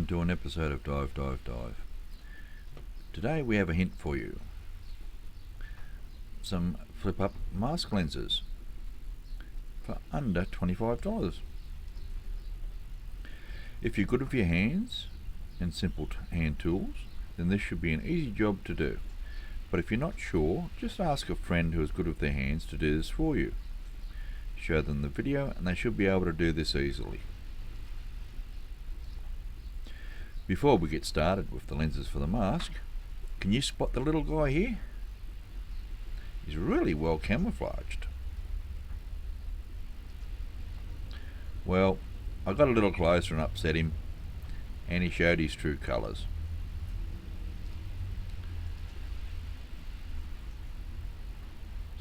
to an episode of Dive. Today we have a hint for you. Some flip-up mask lenses for under $25. If you're good with your hands and simple hand tools, then this should be an easy job to do. But if you're not sure, just ask a friend who is good with their hands to do this for you. Show them the video and they should be able to do this easily. Before we get started with the lenses for the mask, can you spot the little guy here? He's really well camouflaged. Well, I got a little closer and upset him, and he showed his true colours.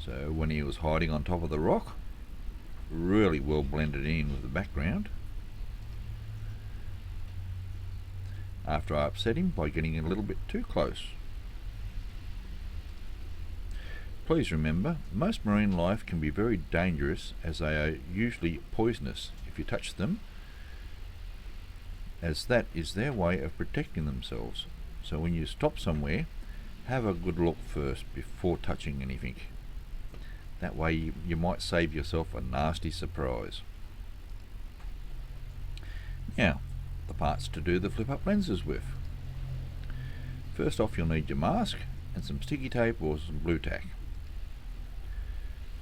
So when he was hiding on top of the rock, really well blended in with the background. After I upset him by getting a little bit too close. Please remember, most marine life can be very dangerous, as they are usually poisonous if you touch them, as that is their way of protecting themselves. So when you stop somewhere, have a good look first before touching anything. That way you might save yourself a nasty surprise. Now, the parts to do the flip-up lenses with. First off, you'll need your mask and some sticky tape or some blue tack.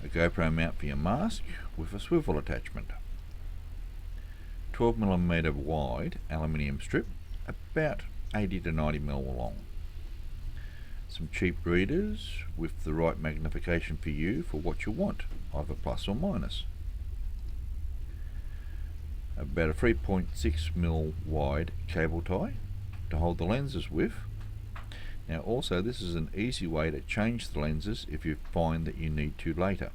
A GoPro mount for your mask with a swivel attachment. 12mm wide aluminium strip, about 80 to 90mm long. Some cheap readers with the right magnification for you for what you want, either plus or minus. About a 3.6mm wide cable tie to hold the lenses with. Now also, this is an easy way to change the lenses if you find that you need to later.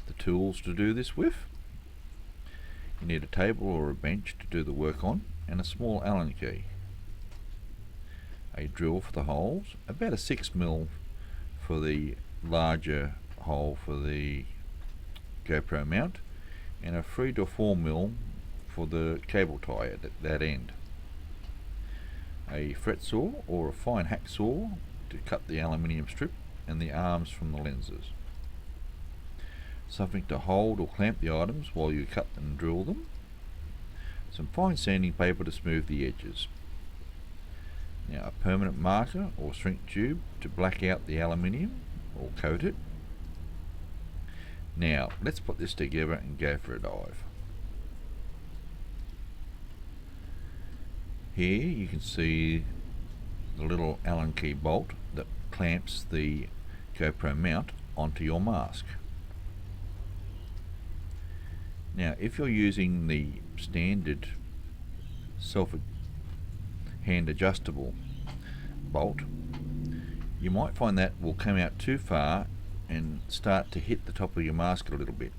The tools to do this with: you need a table or a bench to do the work on, and a small Allen key. A drill for the holes, about a 6mm for the larger hole for the GoPro mount, and a 3 to 4mm for the cable tie at that end. A fret saw or a fine hacksaw to cut the aluminium strip and the arms from the lenses. Something to hold or clamp the items while you cut and drill them. Some fine sanding paper to smooth the edges. Now, a permanent marker or shrink tube to black out the aluminium or coat it. Now, let's put this together and go for a dive. Here you can see the little Allen key bolt that clamps the GoPro mount onto your mask. Now, if you're using the standard hand adjustable bolt, you might find that will come out too far and start to hit the top of your mask a little bit.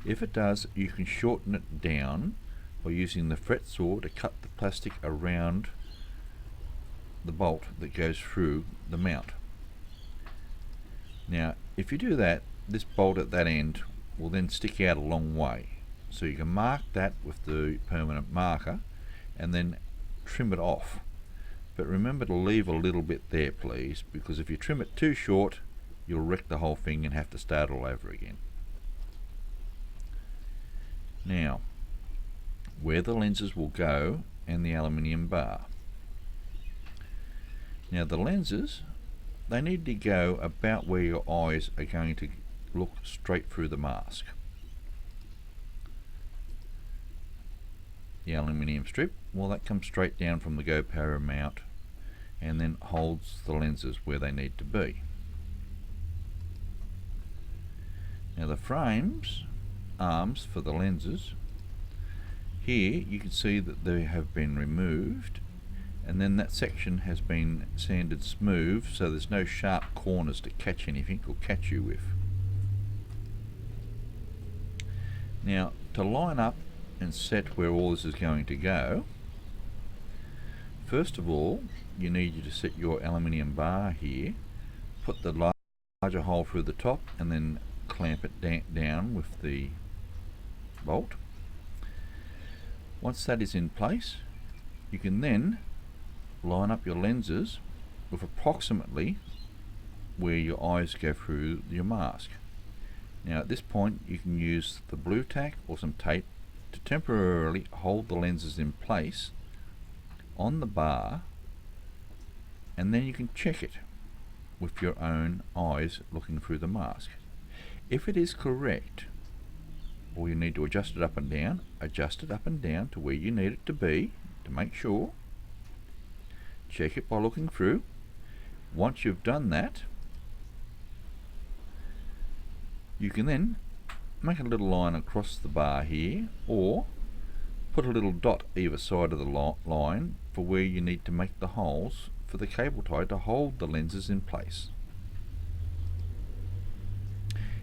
If it does, you can shorten it down by using the fret saw to cut the plastic around the bolt that goes through the mount. Now, if you do that, this bolt at that end will then stick out a long way, so you can mark that with the permanent marker and then trim it off. But remember to leave a little bit there, please, because if you trim it too short, you'll wreck the whole thing and have to start all over again. Now, where the lenses will go and the aluminium bar. Now, the lenses, they need to go about where your eyes are going to look straight through the mask. The aluminium strip, well, that comes straight down from the GoPro mount and then holds the lenses where they need to be. Now, the frames, arms for the lenses, here you can see that they have been removed, and then that section has been sanded smooth so there's no sharp corners to catch anything or catch you with. Now, to line up and set where all this is going to go, first of all, you need to set your aluminium bar here, put the larger hole through the top and then clamp it down with the bolt. Once that is in place, you can then line up your lenses with approximately where your eyes go through your mask. Now at this point you can use the blue tack or some tape to temporarily hold the lenses in place on the bar, and then you can check it with your own eyes looking through the mask. If it is correct, or you need to adjust it up and down, adjust it up and down to where you need it to be to make sure. Check it by looking through. Once you've done that, you can then make a little line across the bar here, or put a little dot either side of the line for where you need to make the holes for the cable tie to hold the lenses in place.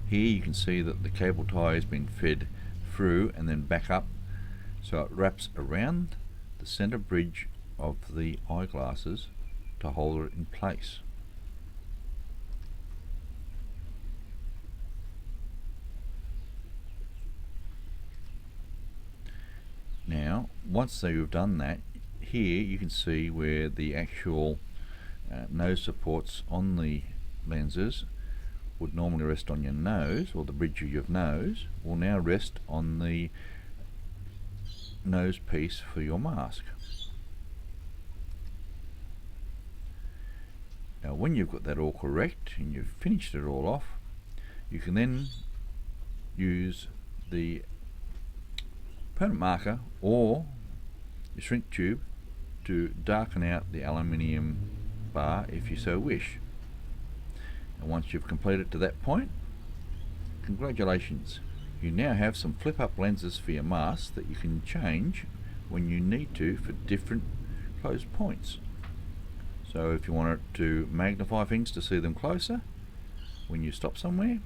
Here you can see that the cable tie has been fed through and then back up, so it wraps around the center bridge of the eyeglasses to hold it in place. Now once you've done that, here you can see where the actual nose supports on the lenses would normally rest on your nose, or the bridge of your nose will now rest on the nose piece for your mask. Now when you've got that all correct and you've finished it all off, you can then use the permanent marker or your shrink tube to darken out the aluminium bar if you so wish. And once you've completed to that point, congratulations, you now have some flip up lenses for your mask that you can change when you need to for different close points. So if you want to magnify things to see them closer when you stop somewhere,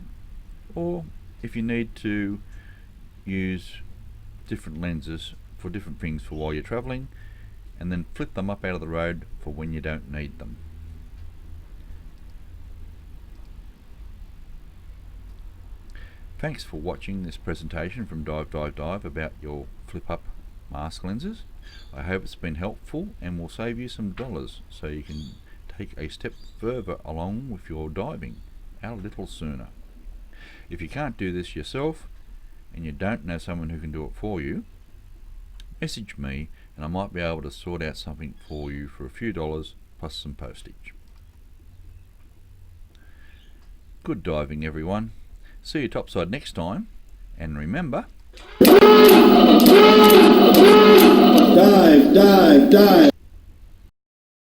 or if you need to use different lenses for different things for while you're travelling, and then flip them up out of the road for when you don't need them. Thanks for watching this presentation from Dive about your flip up mask lenses. I hope it's been helpful and will save you some dollars so you can take a step further along with your diving a little sooner. If you can't do this yourself and you don't know someone who can do it for you, message me and I might be able to sort out something for you for a few dollars plus some postage. Good diving everyone. See you topside next time, and remember, dive, dive, dive.